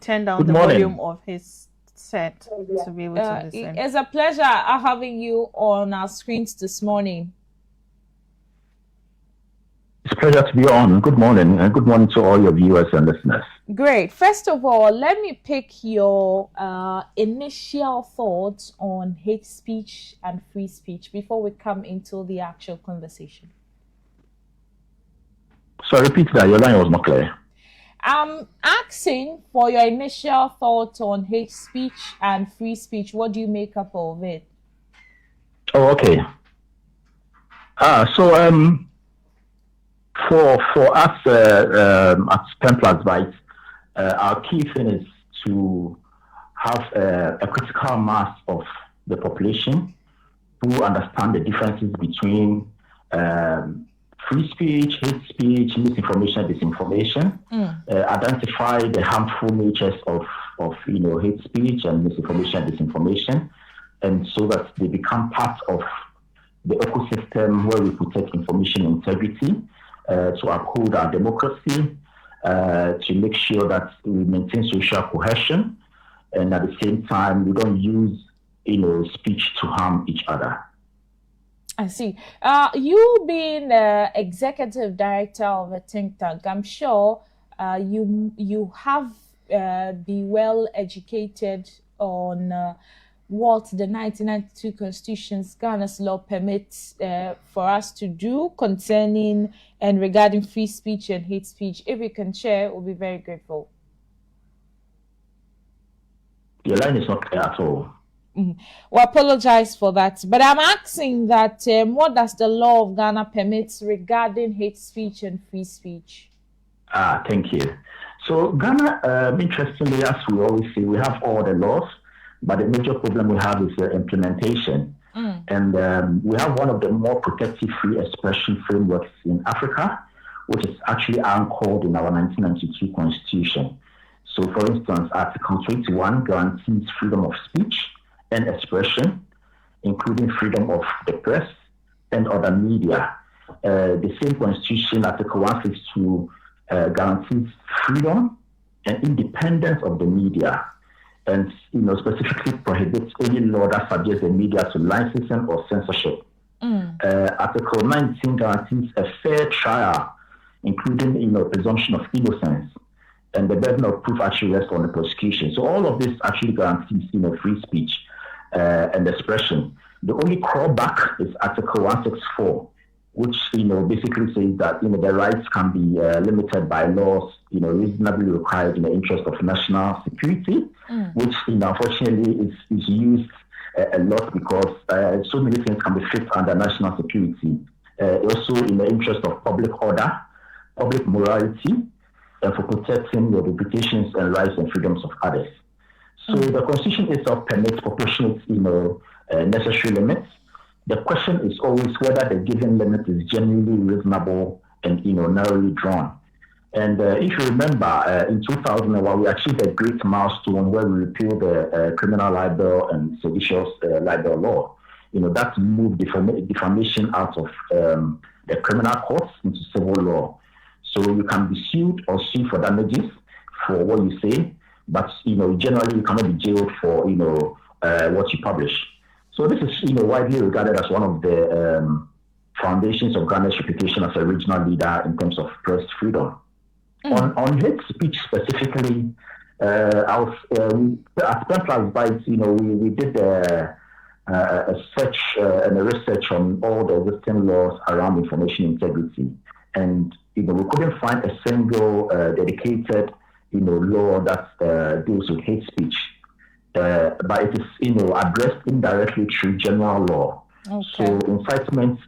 turn down the volume of his set to be able to listen. It's a pleasure having you on our screens this morning. It's a pleasure to be on. Good morning, and good morning to all your viewers and listeners. Great. First of all, let me pick your initial thoughts on hate speech and free speech before we come into the actual conversation. So repeat that. Your line was not clear. I'm asking for your initial thoughts on hate speech and free speech. What do you make up of it? Oh, okay. For us at Penplusbytes, our key thing is to have a critical mass of the population who understand the differences between free speech, hate speech, misinformation, disinformation, identify the harmful natures of hate speech and misinformation, disinformation, and so that they become part of the ecosystem where we protect information integrity, to uphold our democracy, to make sure that we maintain social cohesion, and at the same time we don't use speech to harm each other. I see. You being the executive director of a think tank, I'm sure you have been well educated on what the 1992 Constitution's Ghana's law permits for us to do concerning and regarding free speech and hate speech. If you can share, we'll be very grateful. Your line is not clear at all. We apologize for that, but I'm asking that what does the law of Ghana permits regarding hate speech and free speech? Thank you. So Ghana, interestingly, as we always say, we have all the laws, but the major problem we have is the implementation. And we have one of the more protective free expression frameworks in Africa, which is actually anchored in our 1992 Constitution. So, for instance, Article 21 guarantees freedom of speech and expression, including freedom of the press and other media. The same Constitution, Article 162, guarantees freedom and independence of the media, and specifically prohibits any law that subjects the media to licensing or censorship. Article 19 guarantees a fair trial, including presumption of innocence, and the burden of proof actually rests on the prosecution. So all of this actually guarantees free speech and expression. The only crawback is Article 164, which basically says that the rights can be limited by laws reasonably required in the interest of national security, which unfortunately is used a lot because so many things can be fit under national security. Also in the interest of public order, public morality, and for protecting the reputations and rights and freedoms of others. So the Constitution itself permits proportionate necessary limits. The question is always whether the given limit is genuinely reasonable and narrowly drawn. And if you remember, in 2001, we achieved a great milestone where we repealed the criminal libel and seditious libel law. That moved defamation out of the criminal courts into civil law. So you can be sued or sue for damages for what you say, but generally you cannot be jailed for what you publish. So this is widely regarded as one of the foundations of Ghana's reputation as a regional leader in terms of press freedom. On hate speech specifically, at Penplusbytes, we did a search and a research on all the existing laws around information integrity, and we couldn't find a single dedicated law that deals with hate speech. But it is, addressed indirectly through general law. Okay. So incitement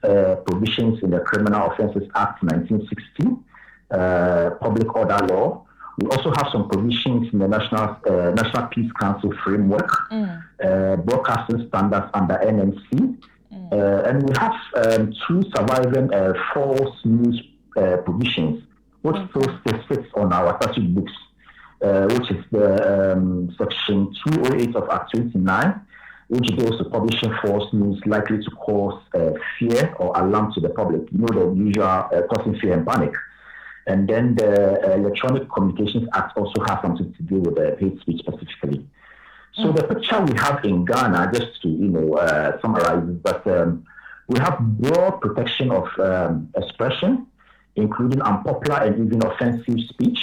provisions in the Criminal Offences Act 1960, public order law. We also have some provisions in the National Peace Council framework, broadcasting standards under NMC, and we have two surviving false news provisions, which still sits on our statute books. Which is the section 208 of Act 29, which deals with publishing false news likely to cause fear or alarm to the public. The usual causing fear and panic. And then the Electronic Communications Act also has something to do with hate speech specifically. So the picture we have in Ghana, just to summarize, is that we have broad protection of expression, including unpopular and even offensive speech.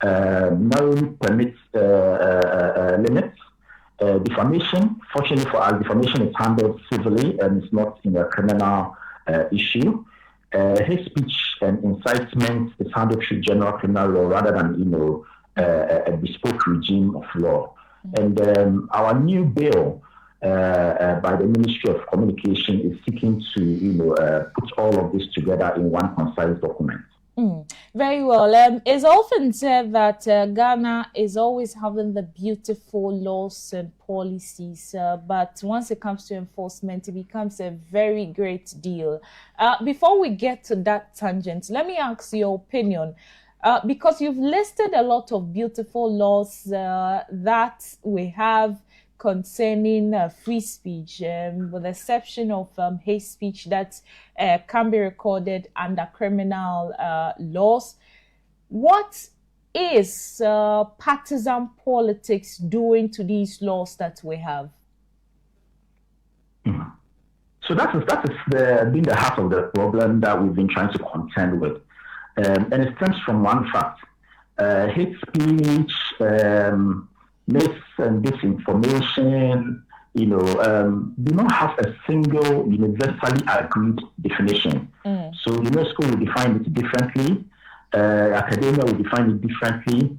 No permits limits. Defamation, fortunately for us, defamation is handled civilly and it's not in a criminal issue. Hate speech and incitement is handled through general criminal law rather than a bespoke regime of law. And our new bill by the Ministry of Communication is seeking to put all of this together in one concise document. Very well. It's often said that Ghana is always having the beautiful laws and policies, but once it comes to enforcement, it becomes a very great deal. Before we get to that tangent, let me ask your opinion. Because you've listed a lot of beautiful laws that we have concerning free speech, with the exception of hate speech that can be recorded under criminal laws. What is partisan politics doing to these laws that we have? So that is been the heart of the problem that we've been trying to contend with. And it stems from one fact. Hate speech, mis and disinformation, do not have a single universally agreed definition. So UNESCO will define it differently, academia will define it differently,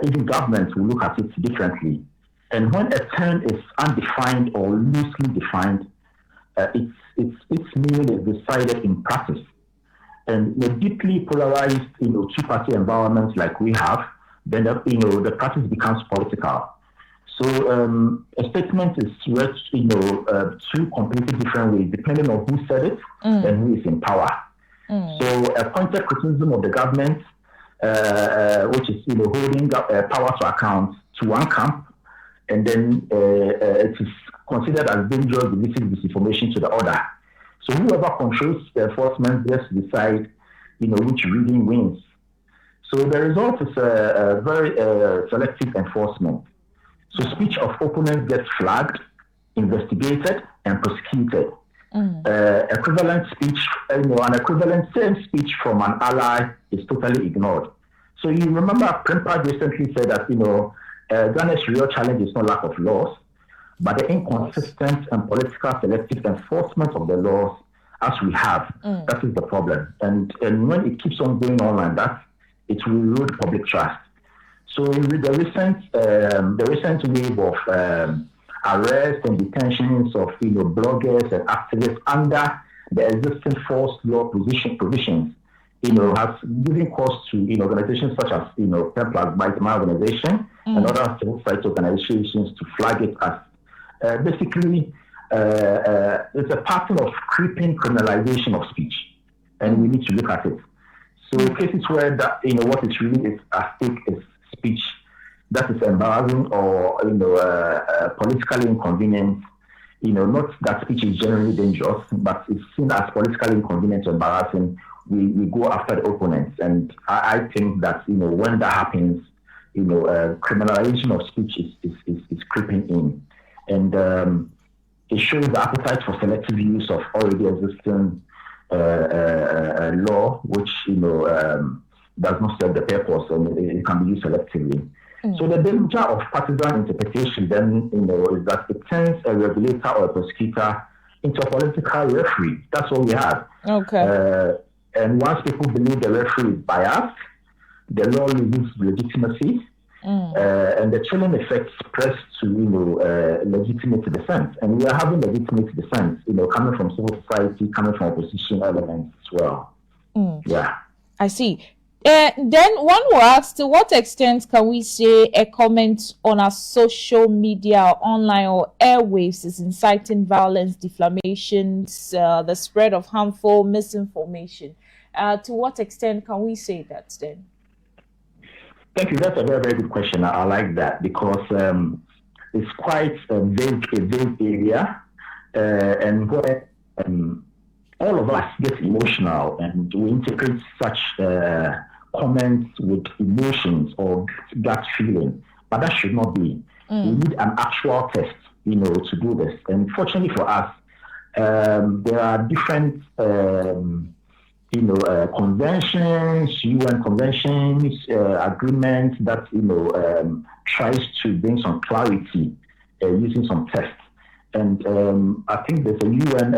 even governments will look at it differently. And when a term is undefined or loosely defined, its meaning is decided in practice. And in a deeply polarized, two-party environment like we have, then the practice becomes political. So a statement is read, two completely different ways, depending on who said it and who is in power. So a pointed criticism of the government, which is holding power to account to one camp, and then it is considered as dangerous, divisive disinformation to the other. So whoever controls the enforcement gets to decide, which reading wins. So the result is a very selective enforcement. So speech of opponents gets flagged, investigated, and prosecuted. Equivalent speech, an equivalent same speech from an ally is totally ignored. So you remember Penplusbytes recently said that, Ghana's real challenge is not lack of laws, but the inconsistent and political selective enforcement of the laws as we have. That is the problem. And when it keeps on going on like that, it will erode public trust. So with the recent wave of arrests and detentions of bloggers and activists under the existing forced law provisions, has given cause to organizations such as Penplusbytes, my organization, and other civil society organizations to flag it as basically it's a pattern of creeping criminalization of speech, and we need to look at it. So cases where that what is really is at stake is speech that is embarrassing or politically inconvenient. Not that speech is generally dangerous, but it's seen as politically inconvenient or embarrassing. We go after the opponents, and I think that when that happens, criminalization of speech is creeping in, and it shows the appetite for selective use of already existing law, which does not serve the purpose, and it can be used selectively. So the danger of partisan interpretation then, is that it turns a regulator or a prosecutor into a political referee. That's what we have. Okay. And once people believe the referee is biased, the law loses legitimacy, and the chilling effect spreads to legitimate dissent. And we are having legitimate dissent, coming from civil society, coming from opposition elements as well. Yeah. I see. Then one will ask, to what extent can we say a comment on our social media, or online or airwaves is inciting violence, defamations, the spread of harmful misinformation? To what extent can we say that then? Thank you. That's a very, very good question. I like that because it's quite a vague area, and where all of us get emotional and we integrate such comments with emotions or gut feeling, but that should not be. We need an actual test, to do this. And fortunately for us, there are different, conventions, UN conventions, agreements that, tries to bring some clarity using some tests. And I think there's the UN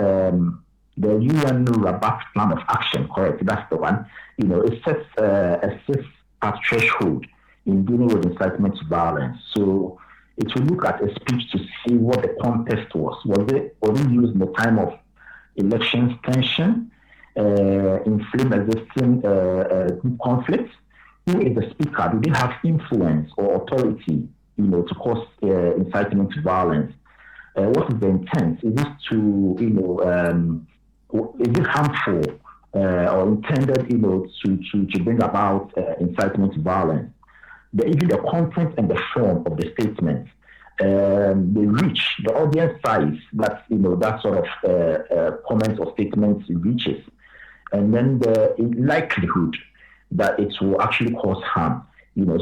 Rabat Plan of Action, correct? That's the one. It sets a 6-part threshold in dealing with incitement to violence. So it will look at a speech to see what the context was. Was it used in the time of elections tension, inflame existing group conflicts? Who is the speaker? Do they have influence or authority, to cause incitement to violence? What is the intent? Is this is it harmful or intended, to bring about incitement to violence? Even the content and the form of the statement, the reach, the audience size that that sort of comments or statements reaches, and then the likelihood that it will actually cause harm.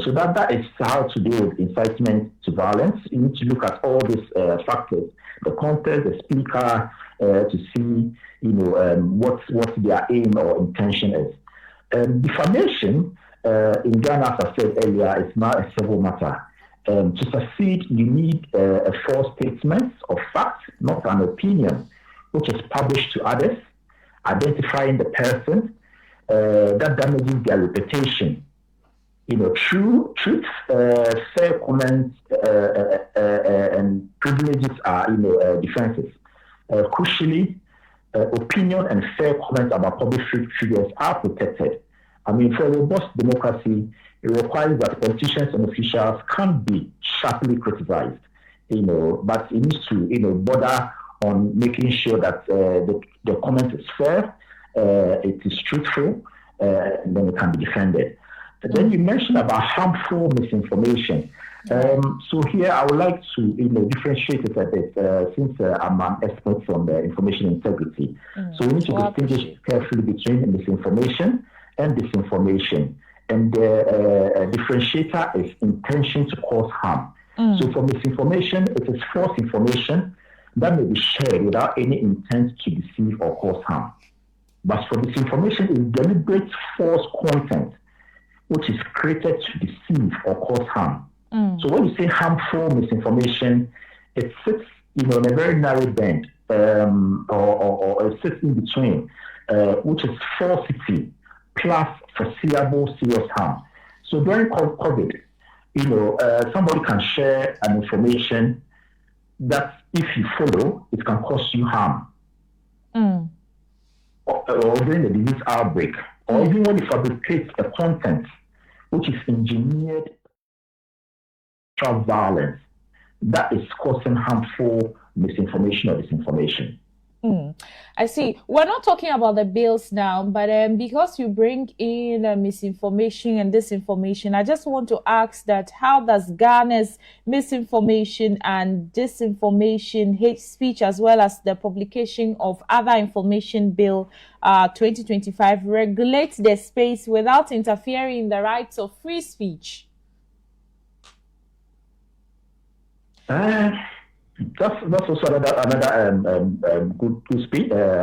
So that is how to deal with incitement to violence. You need to look at all these factors, the context, the speaker, to see what their aim or intention is. Defamation in Ghana, as I said earlier, is now a civil matter. To succeed, you need a false statement of fact, not an opinion, which is published to others, identifying the person that damages their reputation. Truth, fair comments, and privileges are, defenses. Crucially, opinion and fair comments about public figures are protected. I mean, for a robust democracy, it requires that politicians and officials can't be sharply criticized, but it needs to, border on making sure that the comment is fair, it is truthful, and then it can be defended. And then you mentioned about harmful misinformation. So here I would like to, differentiate it a bit, since I'm an expert on the information integrity. So we need to distinguish carefully between misinformation and disinformation. And the differentiator is intention to cause harm. So for misinformation, it is false information that may be shared without any intent to deceive or cause harm. But for disinformation, it's deliberate false content which is created to deceive or cause harm. So when you say harmful misinformation, it sits, in a very narrow band, or it sits in between, which is falsity plus foreseeable serious harm. So during COVID, somebody can share an information that if you follow, it can cause you harm. Or during the disease outbreak, or even when you fabricate a content which is engineered violence, that is causing harmful misinformation or disinformation. I see. We're not talking about the bills now, but because you bring in misinformation and disinformation, I just want to ask that how does Ghana's misinformation and disinformation, hate speech, as well as the publication of other information bill 2025 regulate the space without interfering in the rights of free speech? That's also another good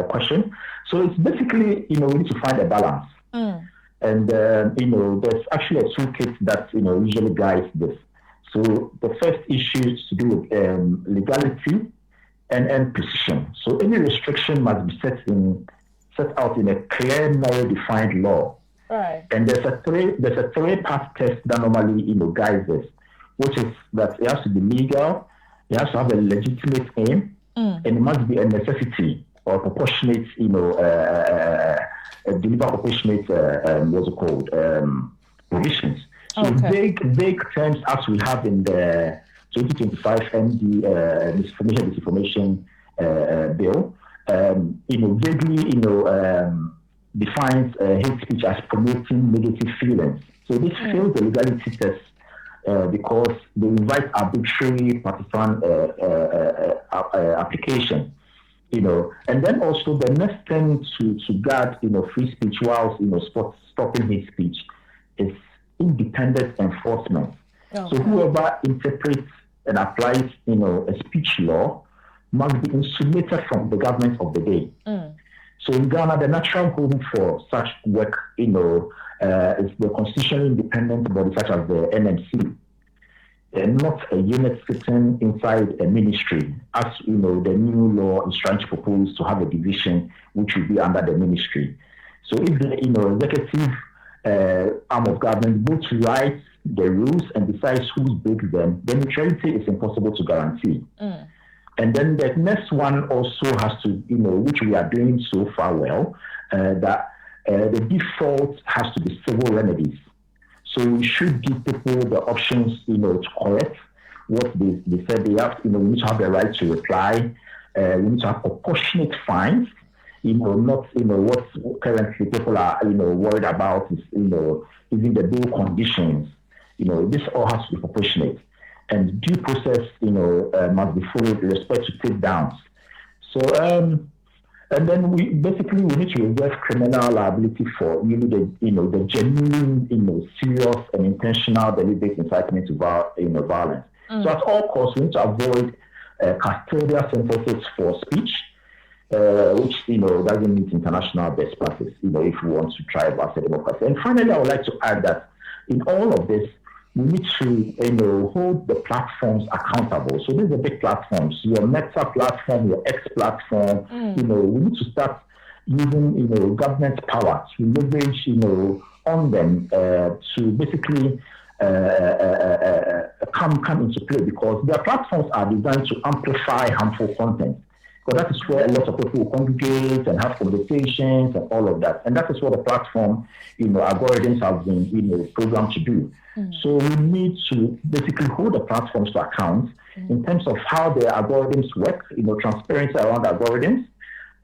question. So it's basically, we need to find a balance. And, there's actually a toolkit that, usually guides this. So the first issue is to do with legality and precision. So any restriction must be set out in a clear, narrow defined law. Right. And there's a three-part test that normally, guides this, which is that it has to be legal, it has to have a legitimate aim, and it must be a necessity or proportionate, deliver proportionate, provisions. So vague terms as we have in the 2025 MD Misinformation and Disinformation Bill, vaguely, defines hate speech as promoting negative feelings. So this fails the legality test because they invite arbitrary partisan application. And then also the next thing to guard, free speech whilst, stopping hate speech is independent enforcement. Okay. So whoever interprets and applies, a speech law must be insulated from the government of the day. So in Ghana, the natural home for such work, is the constitutionally independent body such as the NMC, and not a unit sitting inside a ministry, as the new law is trying to propose to have a division which will be under the ministry. So if the executive arm of government both writes the rules and decides who breaks them, then neutrality is impossible to guarantee. And then the next one also has to, which we are doing so far well, that the default has to be civil remedies. So we should give people the options, to correct what they said they have. We need to have the right to reply. We need to have proportionate fines. Not what currently people are worried about is even the bail conditions. This all has to be proportionate, and due process must be followed with respect to takedowns. So and then we need to reserve criminal liability for the genuine serious and intentional deliberate incitement to violence. So at all costs we need to avoid custodial sentences for speech, which doesn't meet international best practice. If we want to thrive as a democracy. And finally, I would like to add that in all of this, we need to hold the platforms accountable. So these are big platforms. Your Meta platform, your X platform. We need to start using government power to leverage on them to basically come into play, because their platforms are designed to amplify harmful content. So that is where a lot of people congregate and have conversations and all of that. And that is what the platform, algorithms have been, programmed to do. So we need to basically hold the platforms to account in terms of how their algorithms work, transparency around algorithms,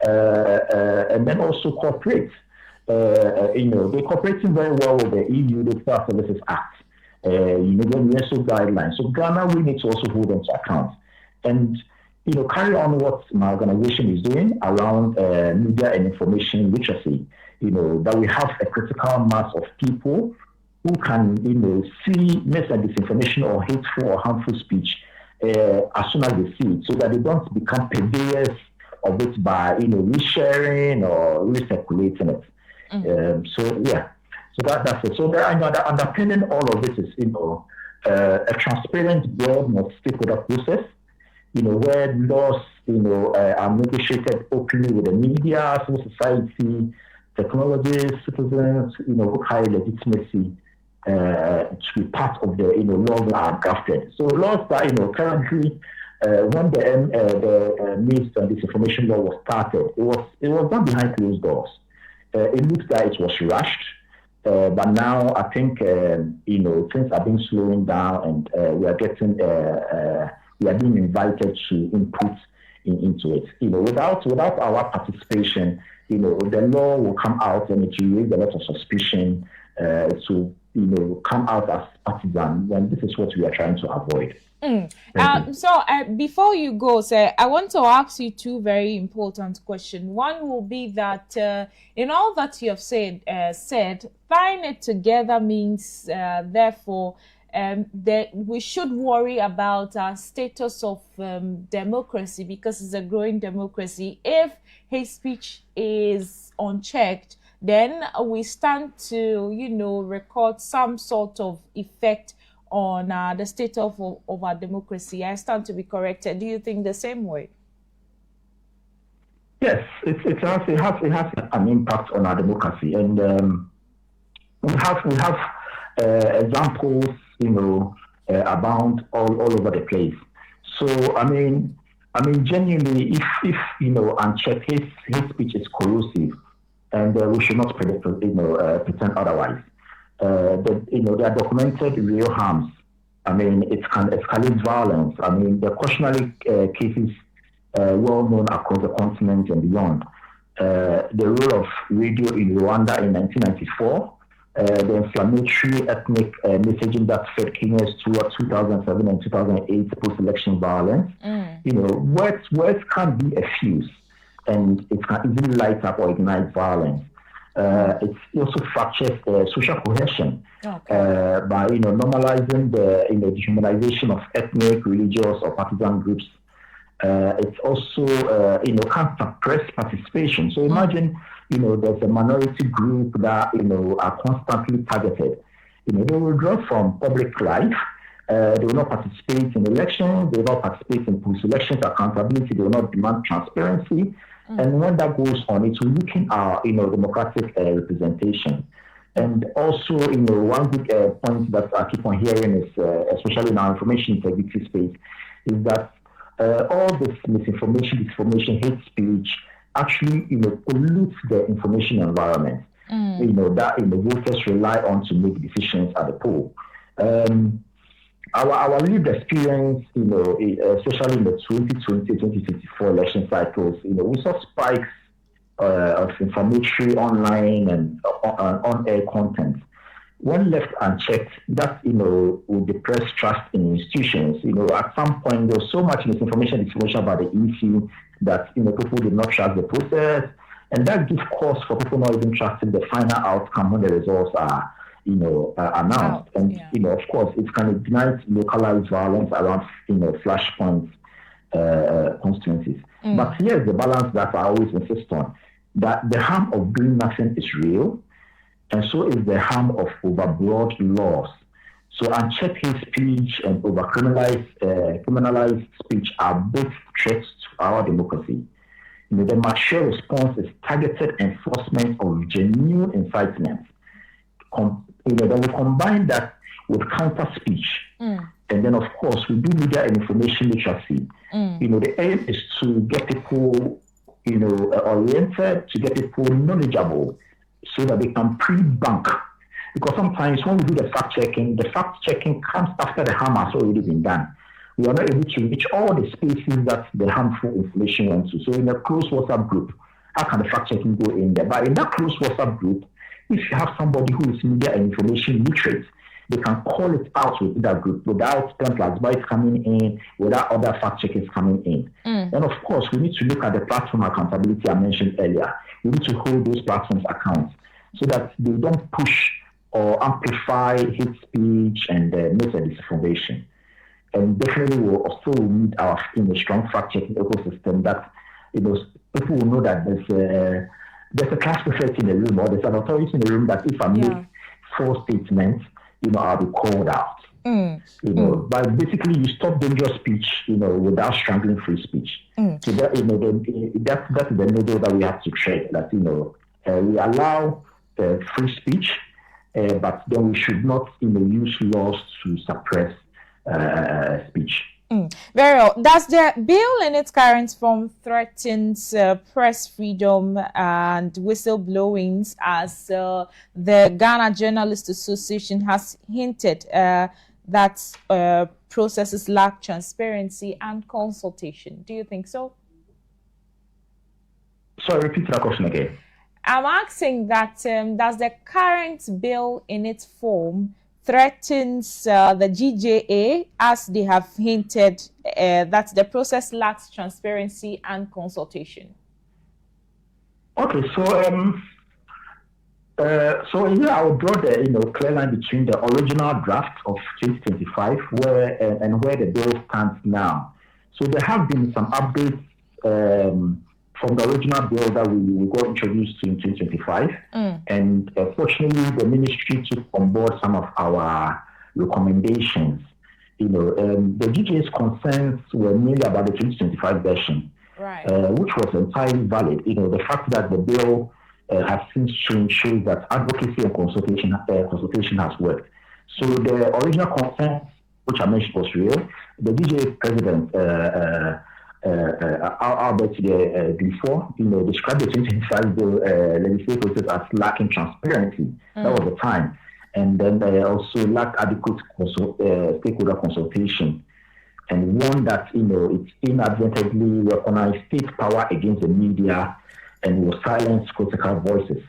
and then also cooperate. They're cooperating very well with the EU Digital Services Act, the UNESCO guidelines. So Ghana, we need to also hold them to account. And carry on what my organization is doing around media and information literacy, that we have a critical mass of people who can, see mis and disinformation or hateful or harmful speech as soon as they see it, so that they don't become purveyors of it by, resharing or recirculating it. So that's it. So that underpinning all of this is, a transparent, broad, multi-stakeholder process, where laws, are negotiated openly with the media, civil society, technologists, citizens, who carry legitimacy to be part of the, laws that are drafted. So laws that, currently, when the Mis and Disinformation Law was started, it was done behind closed doors. It looks like it was rushed, but now I think, things are being slowing down, and we are being invited to input into it. Without our participation, the law will come out and it will raise a lot of suspicion to come out as partisan, when this is what we are trying to avoid. So before you go, sir, I want to ask you two very important questions. One will be that in all that you have said, tying it together means therefore that we should worry about our status of democracy, because it's a growing democracy. If hate speech is unchecked, then we stand to, record some sort of effect on the state of our democracy. I stand to be corrected. Do you think the same way? Yes, it has an impact on our democracy, and we have examples, abound all over the place. So I mean, genuinely, if unchecked hate speech is corrosive, and we should not pretend otherwise. There are documented real harms. It can escalate violence. The cautionary cases well known across the continent and beyond. The role of radio in Rwanda in 1994, the inflammatory ethnic messaging that fed Kenyans towards 2007 and 2008 post-election violence. Words can be a fuse. and it can easily light up or ignite violence. It also fractures social cohesion by normalizing the dehumanization of ethnic, religious, or partisan groups. It also can suppress participation. So imagine there's a minority group that are constantly targeted. They will withdraw from public life. They will not participate in elections. They will not participate in post-elections accountability. They will not demand transparency. And when that goes on, it will weaken our democratic representation. And also, one good point that I keep on hearing is, especially in our information integrity space, is that all this misinformation, disinformation, hate speech actually pollutes the information environment. That voters rely on to make decisions at the poll. Our lived experience, especially in the 2020-2024 election cycles, we saw spikes of inflammatory online and on-air content. When left unchecked, that will depress trust in institutions. At some point there was so much misinformation, disinformation about the EC that people did not trust the process, and that gives cause for people not even trusting the final outcome when the results are announced. And of course, it can ignite localized violence around flashpoint constituencies. But here's the balance that I always insist on: that the harm of doing nothing is real, and so is the harm of overbroad laws. So unchecked hate speech and criminalized speech are both threats to our democracy. The mature response is targeted enforcement of genuine incitement. Then we combine that with counter speech, and then of course we do media and information literacy. The aim is to get people oriented, to get people knowledgeable, so that they can pre-bank. Because sometimes when we do the fact checking comes after the harm has already been done. We are not able to reach all the spaces that the harmful information went to. So in a closed WhatsApp group, how can the fact checking go in there? But in that closed WhatsApp group, if you have somebody who is media and information literate, they can call it out with that group without Penplusbytes coming in, without other fact checkers coming in. And of course, we need to look at the platform accountability I mentioned earlier. We need to hold those platforms account so that they don't push or amplify hate speech and misinformation. And definitely we'll also need our strong fact-checking ecosystem that people will know that there's a class prefect in the room, or there's an authority in the room that if I make false statements, I'll be called out. But basically you stop dangerous speech, without strangling free speech. So that that's the middle that we have to tread. That we allow free speech, but then we should not use laws to suppress speech. Very well. Does the bill in its current form threatens press freedom and whistleblowing, as the Ghana Journalists Association has hinted that processes lack transparency and consultation? Do you think so? Sorry, repeat that question again. I'm asking that does the current bill in its form threatens the GJA, as they have hinted that the process lacks transparency and consultation? Okay, so here I will draw the clear line between the original draft of 2025 where the bill stands now. So there have been some updates from the original bill that we got introduced to in 2025. And fortunately, the ministry took on board some of our recommendations. The GJ's concerns were mainly about the 2025 version, which was entirely valid. The fact that the bill has since changed shows that advocacy and consultation has worked. So the original concerns, which I mentioned, was real. The GJA president, Albert before, described the 2025 bill legislative process as lacking transparency. That was the time. And then they also lacked adequate stakeholder consultation, and one that, it inadvertently weaponized state power against the media and will silence critical voices.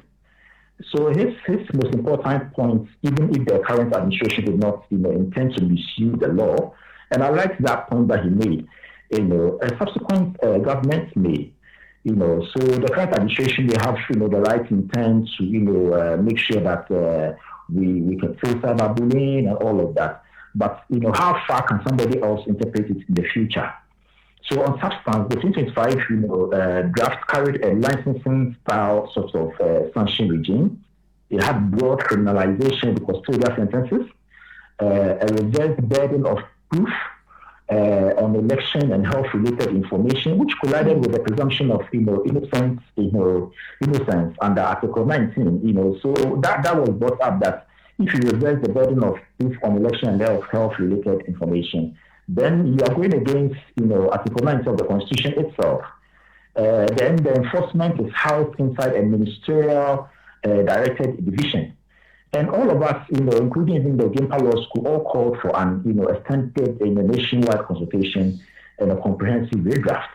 So his most important point, even if the current administration did not, intend to misuse the law, and I like that point that he made. A subsequent government may, So the current administration, they have, the right intent to, make sure that we can face cyberbullying and all of that. But, how far can somebody else interpret it in the future? So on substance, the 2025, draft carried a licensing style sort of sanction regime. It had broad criminalization of custodial sentences, a reverse burden of proof on election and health-related information, which collided with the presumption of, innocence under Article 19. So that was brought up that if you reverse the burden of proof on election and health-related information, then you are going against, Article 19 of the Constitution itself. Then the enforcement is housed inside a ministerial directed division. And all of us, including even the Gimpa Law School, all called for an, extended nationwide consultation and a comprehensive redraft.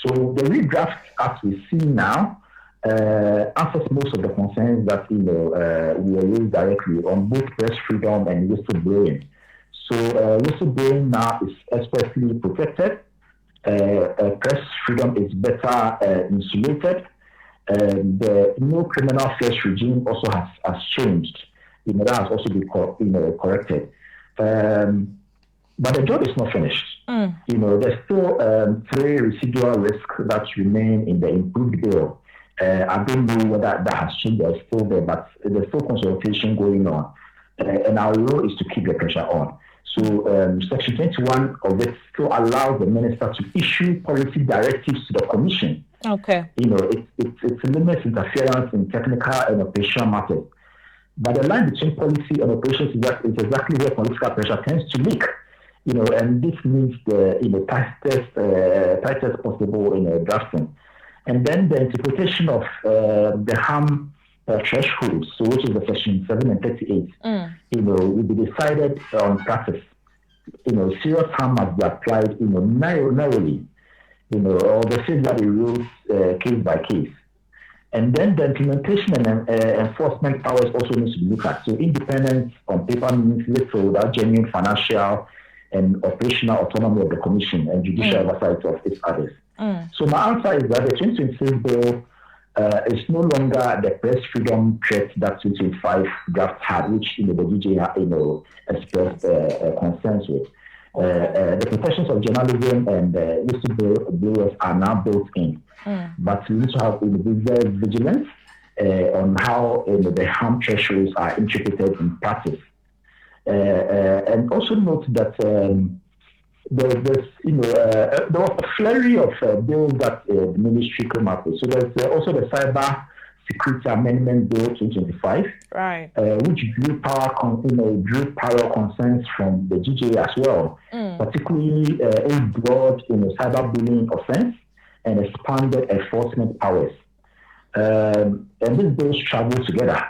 So the redraft, as we see now, answers most of the concerns that, we were raised directly on both press freedom and whistleblowing. So whistleblowing now is expressly protected. Press freedom is better insulated. The no criminal first regime also has changed. That has also been corrected. But the job is not finished. There's still 3 residual risks that remain in the improved bill. I don't know whether that has changed or still there, but there's still consultation going on. And our role is to keep the pressure on. So Section 21 of it still allows the minister to issue policy directives to the commission. Okay. It limits interference in technical and operational matters. But the line between policy and operations is exactly where political pressure tends to leak. And this means the tightest possible drafting. And then the interpretation of the harm thresholds, so which is the Section 7 and 38, will be decided on practice. Serious harm must be applied, narrowly, or the same that it rules case by case. And then the implementation and enforcement powers also needs to be looked at. So independence on paper means little without genuine financial and operational autonomy of the Commission and judicial oversight of its others. So my answer is that the 2026 bill is no longer the press freedom threat that 2025 draft had, which the DJ expressed concerns with. The protections of journalism and whistleblowers are now built in, but we need to have very vigilant on how the harm thresholds are interpreted in practice, and also note that there was a flurry of bills that the ministry came up with. So there's also the Cyber Security Amendment Bill 2025, right? Which drew parallel concerns from the GJ as well, particularly in broad cyberbullying offense and expanded enforcement powers. And these bills travel together.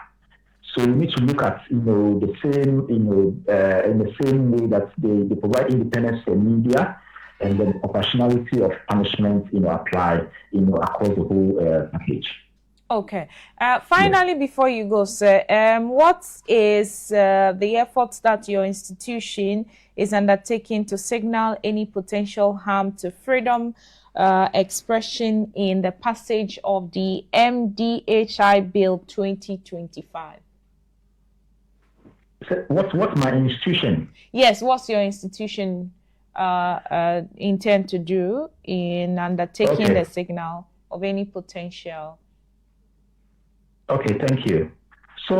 So we need to look at, the same, in the same way that they provide independence for media, and then proportionality of punishment, apply, across the whole package. Okay. Finally, before you go, sir, what is the efforts that your institution is undertaking to signal any potential harm to freedom expression in the passage of the MDHI Bill 2025? What's my institution? Yes, what's your institution intend to do in undertaking the signal of any potential? Okay, thank you. So,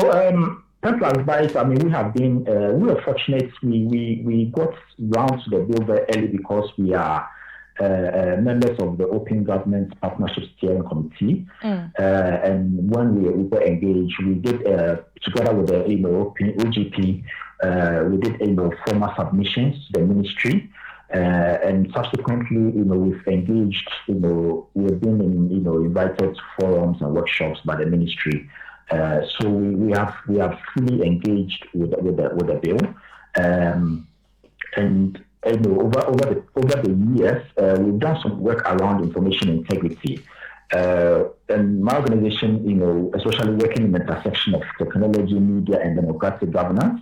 Penplusbytes, we have been, we were fortunate, we got round to the bill very early because we are members of the Open Government Partnership Steering Committee. And when we were engaged, we did, together with the OGP, we did formal submissions to the ministry. And subsequently, we've engaged, we've been invited to forums and workshops by the ministry. So we have fully engaged with the bill. And over the years, we've done some work around information integrity. And my organization, especially working in the intersection of technology, media, and democratic governance,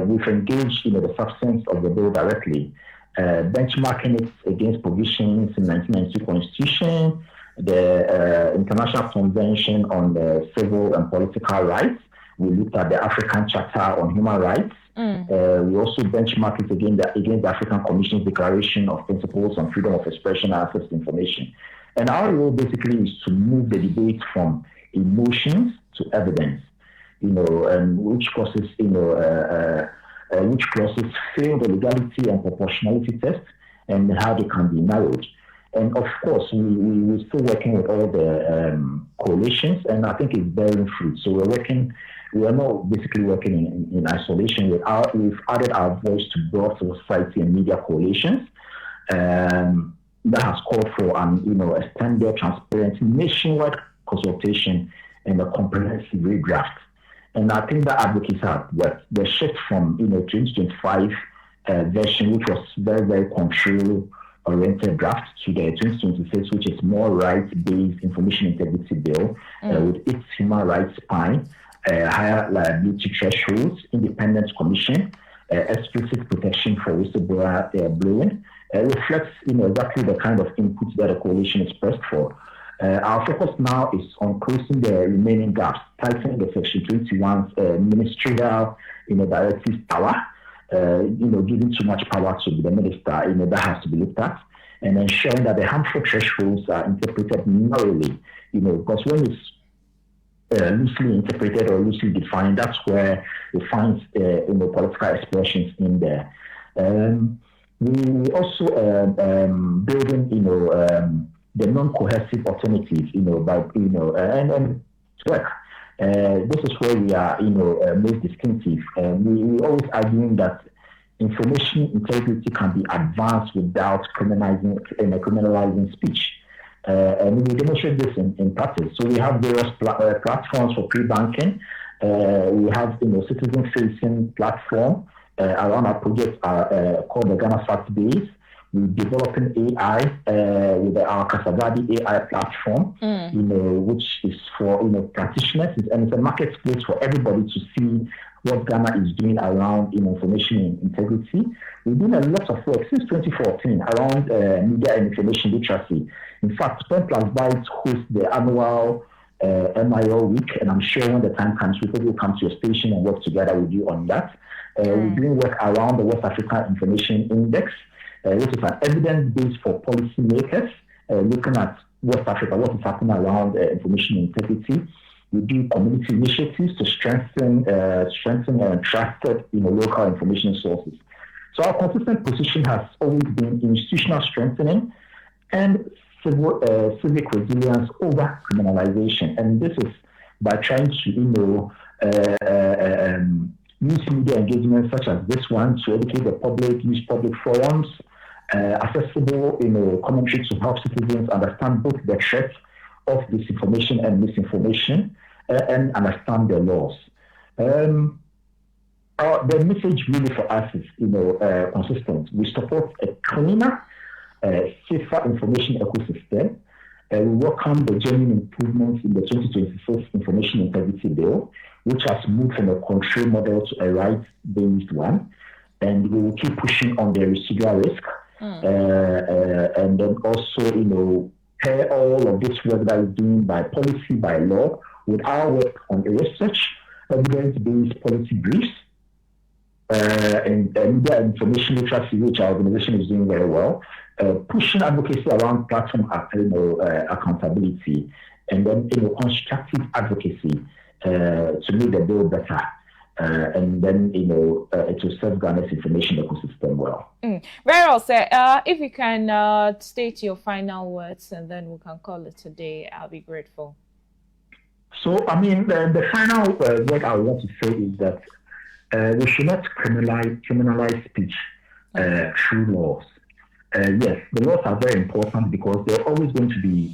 we've engaged the substance of the bill directly, benchmarking it against provisions in 1992 Constitution, the International Convention on Civil and Political Rights. We looked at the African Charter on Human Rights. We also benchmarked it against the African Commission's Declaration of Principles on Freedom of Expression and Access to Information. And our role basically is to move the debate from emotions to evidence, and which causes, which clauses fail the legality and proportionality test and how they can be narrowed. And of course, we're still working with all the coalitions, and I think it's bearing fruit. So we are not basically working in isolation. We've added our voice to broad civil society and media coalitions that has called for a standard, transparent, nationwide consultation and a comprehensive redraft. And I think that advocates have worked. The shift from 2025 version, which was very, very control-oriented draft, to the 2026, which is more rights-based information integrity bill with its human rights spine, higher liability thresholds, independent commission, explicit protection for whistleblower blowing, reflects exactly the kind of input that the coalition is pressed for. Our focus now is on closing the remaining gaps, tightening the Section 21's ministerial directives power, giving too much power to the minister, that has to be looked at, and ensuring that the harmful thresholds are interpreted narrowly, because when it's loosely interpreted or loosely defined, that's where we find political expressions in there. We also building the non-cohesive alternatives and work. This is where we are most distinctive. We always arguing that information integrity can be advanced without criminalizing speech. And we demonstrate this in practice. So we have various platforms for pre-banking. We have citizen-facing platform around our project called the Ghana Fact Base. We're developing AI with our Kasagadi AI platform, which is for practitioners, and it's a marketplace for everybody to see what Ghana is doing around information integrity. We've done a lot of work since 2014 around media and information literacy. In fact, Penplusbytes hosts the annual MIL week, and I'm sure when the time comes, people will come to your station and work together with you on that. We're doing work around the West African Information Index, which is an evidence base for policymakers, looking at West Africa, what is happening around information integrity. We do community initiatives to strengthen trusted local information sources. So our consistent position has always been institutional strengthening and civic resilience over criminalization. And this is by trying to use media engagement such as this one to educate the public, use public forums, accessible commentary to help citizens understand both the threats of disinformation and misinformation and understand the laws. The message really for us is consistent. We support a cleaner, safer information ecosystem. We welcome the genuine improvements in the 2026 Information Integrity Bill, which has moved from a control model to a rights-based one. And we will keep pushing on the residual risk. And then also, pair all of this work that is done by policy, by law, with our work on research, evidence-based policy briefs, and media information literacy, which our organization is doing very well, pushing advocacy around platform accountability, and then constructive advocacy to make the bill better. And then, it will serve Ghana's information ecosystem well. Very well, sir. If you can state your final words and then we can call it a day, I'll be grateful. So, the final word I want to say is that we should not criminalize speech through laws. Yes, the laws are very important because there are always going to be,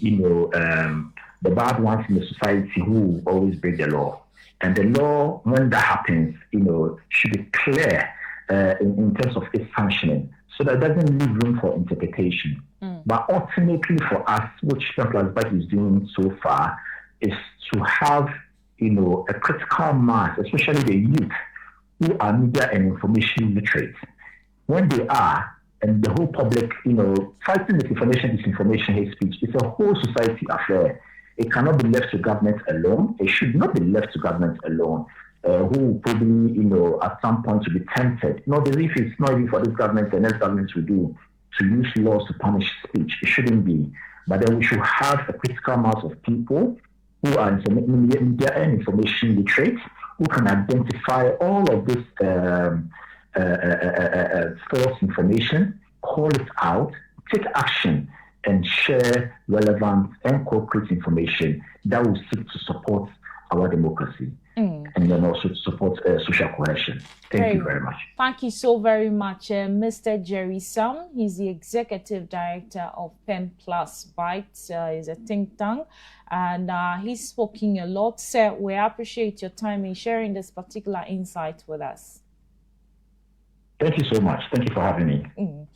the bad ones in the society who always break the law. And the law, when that happens, should be clear in terms of its functioning, so that it doesn't leave room for interpretation. But ultimately, for us, which Penplusbytes is doing so far, is to have, a critical mass, especially the youth, who are media and information literate. When they are, and the whole public, fighting misinformation, disinformation, hate speech, it's a whole society affair. It cannot be left to government alone. It should not be left to government alone. Who probably, at some point to be tempted. The belief is not even for this government, the next government will do, to use laws to punish speech. It shouldn't be. But then we should have a critical mass of people who are media and information literate, who can identify all of this false information, call it out, take action, and share relevant and concrete information that will seek to support our democracy and then also to support social cohesion. Thank you very much. Thank you so very much, Mr. Jerry Sam. He's the Executive Director of Penplusbytes. He's a think tank, and he's spoken a lot. Sir, we appreciate your time in sharing this particular insight with us. Thank you so much. Thank you for having me.